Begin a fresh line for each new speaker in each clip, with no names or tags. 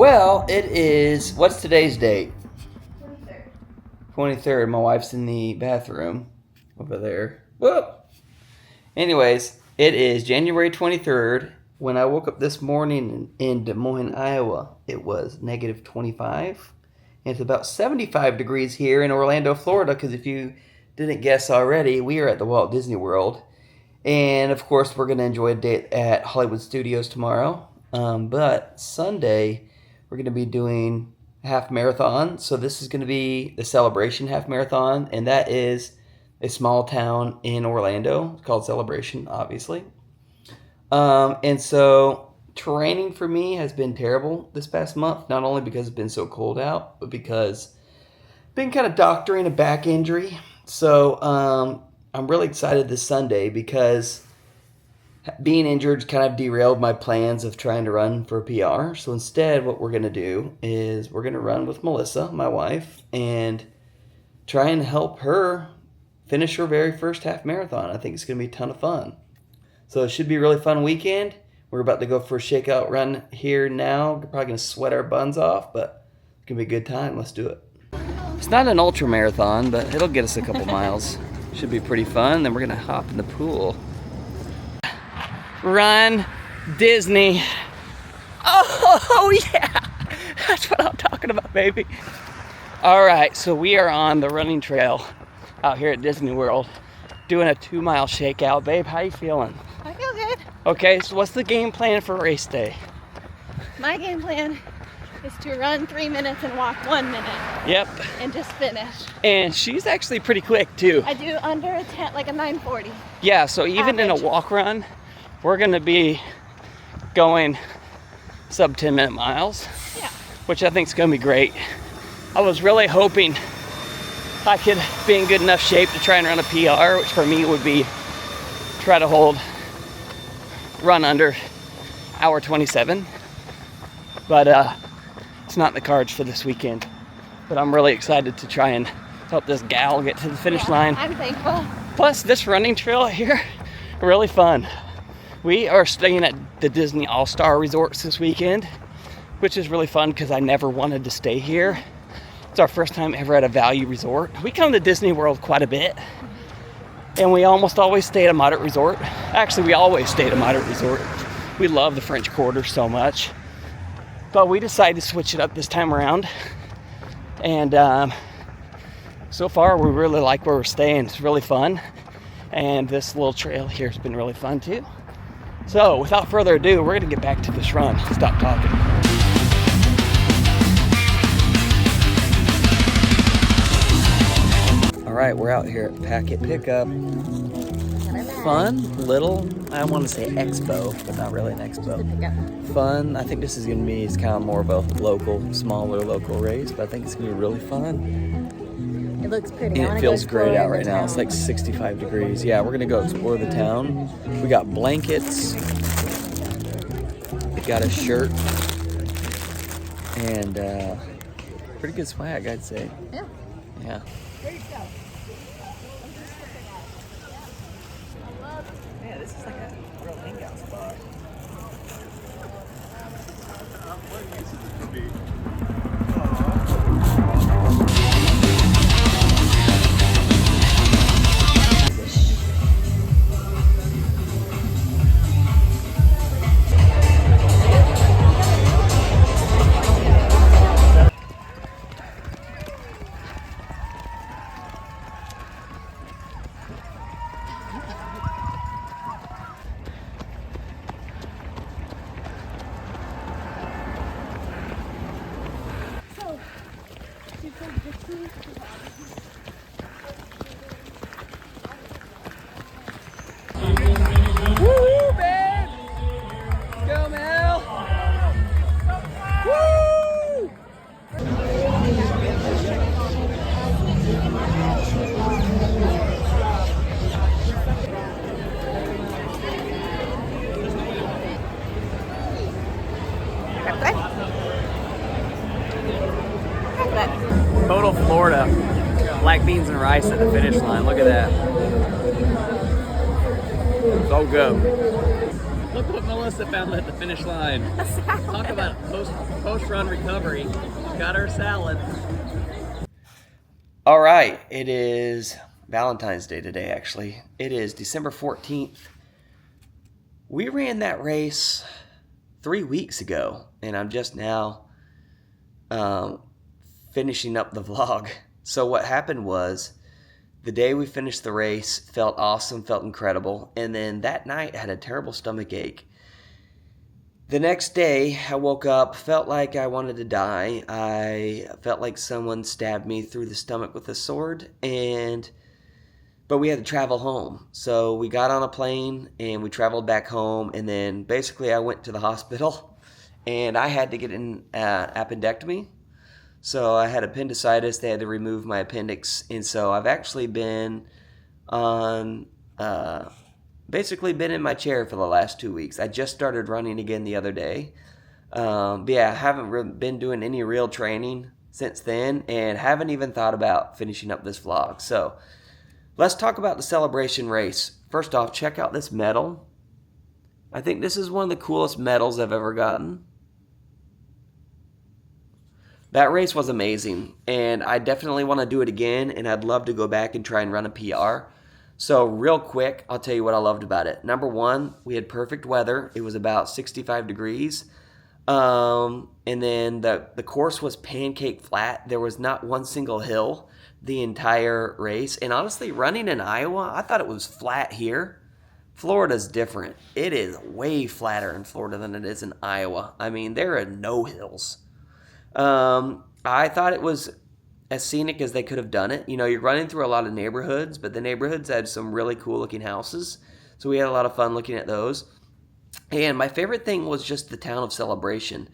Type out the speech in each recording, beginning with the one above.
Well, it is, what's today's date?
23rd.
23rd. My wife's in the bathroom over there. Whoop! Anyways, it is January 23rd. When I woke up this morning in Des Moines, Iowa, it was negative 25. And it's about 75 degrees here in Orlando, Florida, because if you didn't guess already, we are at the Walt Disney World. And, of course, we're going to enjoy a day at Hollywood Studios tomorrow. But Sunday, we're going to be doing a half marathon. So this is going to be the Celebration half marathon. And that is a small town in Orlando. It's called Celebration, obviously. And so training for me has been terrible this past month. Not only because it's been so cold out, but because I've been kind of doctoring a back injury. So I'm really excited this Sunday because being injured kind of derailed my plans of trying to run for a PR. So instead, what we're going to do is we're going to run with Melissa, my wife, and try and help her finish her very first half marathon. I think it's going to be a ton of fun. So it should be a really fun weekend. We're about to go for a shakeout run here now. We're probably going to sweat our buns off, but it's going to be a good time. Let's do it. It's not an ultra marathon, but it'll get us a couple miles. Should be pretty fun. Then we're going to hop in the pool. Run Disney. Oh yeah, that's what I'm talking about, baby. All right, so we are on the running trail out here at Disney World doing a 2-mile shakeout. Babe, how you feeling?
I feel good.
Okay, so what's the game plan for race day?
My game plan is to run 3 minutes and walk 1 minute.
Yep.
And just finish.
And she's actually pretty quick too.
I do under a 10, like a 9:40.
Yeah, so even in a walk run, we're going to be going sub 10-minute miles.
Yeah.
Which I think is going to be great. I was really hoping I could be in good enough shape to try and run a PR, which for me would be try to run under hour 27. But it's not in the cards for this weekend. But I'm really excited to try and help this gal get to the finish line.
I'm thankful.
Plus, this running trail here, really fun. We are staying at the Disney All-Star Resorts this weekend, which is really fun because I never wanted to stay here. It's our first time ever at a value resort. We come to Disney World quite a bit, and we almost always stay at a moderate resort. Actually, we always stay at a moderate resort. We love the French Quarter so much. But we decided to switch it up this time around. And so far, we really like where we're staying. It's really fun. And this little trail here has been really fun too. So without further ado, we're going to get back to this run. Stop talking. All right, we're out here at Packet Pickup. Fun little, I want to say expo, but not really an expo. Fun. I think this is going to be, it's kind of more of a local, smaller local race, but I think it's going to be really fun.
It looks pretty.
And it feels great out right now. It's like 65 degrees. Yeah, we're going to go explore the town. We got blankets. We got a shirt. And pretty good swag, I'd say.
Yeah.
Yeah. Yeah, this is like a real hangout spot. Woo, babe! Go, Mel! Woo! Total Florida. Black beans and rice at the finish line. Look at that. So good.
Look what Melissa found at the finish line. Talk about post-run recovery. Got her salad.
All right, it is Valentine's Day today, actually. It is December 14th. We ran that race 3 weeks ago, and I'm just now finishing up the vlog. So what happened was, the day we finished the race felt awesome, felt incredible, and then that night I had a terrible stomach ache. The next day, I woke up, felt like I wanted to die. I felt like someone stabbed me through the stomach with a sword, but we had to travel home. So we got on a plane and we traveled back home, and then basically I went to the hospital and I had to get an appendectomy. So I had appendicitis. They had to remove my appendix, and so I've actually been on basically been in my chair for the last 2 weeks. I just started running again the other day. But yeah, I haven't been doing any real training since then, and haven't even thought about finishing up this vlog. So let's talk about the celebration race. First off, check out this medal. I think this is one of the coolest medals I've ever gotten. That race was amazing, and I definitely want to do it again, and I'd love to go back and try and run a PR. So real quick, I'll tell you what I loved about it. Number one, we had perfect weather. It was about 65 degrees. And then the course was pancake flat. There was not one single hill the entire race. And honestly, running in Iowa, I thought it was flat here. Florida's different. It is way flatter in Florida than it is in Iowa. I mean, there are no hills. I thought it was as scenic as they could have done it. You know, you're running through a lot of neighborhoods, but the neighborhoods had some really cool looking houses. So we had a lot of fun looking at those. And my favorite thing was just the town of Celebration.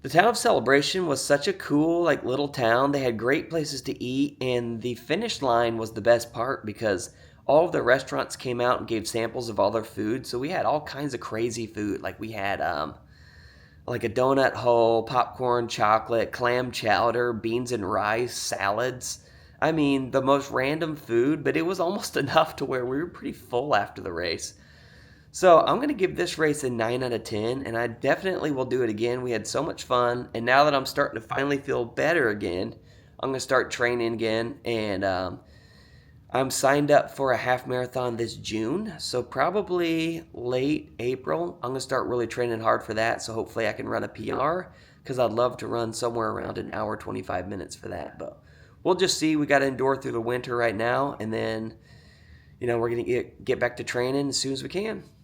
The town of Celebration was such a cool, like, little town. They had great places to eat, and the finish line was the best part because all of the restaurants came out and gave samples of all their food. So we had all kinds of crazy food. Like, we had like a donut hole, popcorn, chocolate, clam chowder, beans and rice, salads. I mean, the most random food, but it was almost enough to where we were pretty full after the race. So I'm going to give this race a 9 out of 10, and I definitely will do it again. We had so much fun, and now that I'm starting to finally feel better again, I'm going to start training again, and I'm signed up for a half marathon this June, so probably late April. I'm going to start really training hard for that, so hopefully I can run a PR, because I'd love to run somewhere around an hour, 25 minutes for that. But we'll just see. We got to endure through the winter right now, and then, you know, we're going to get back to training as soon as we can.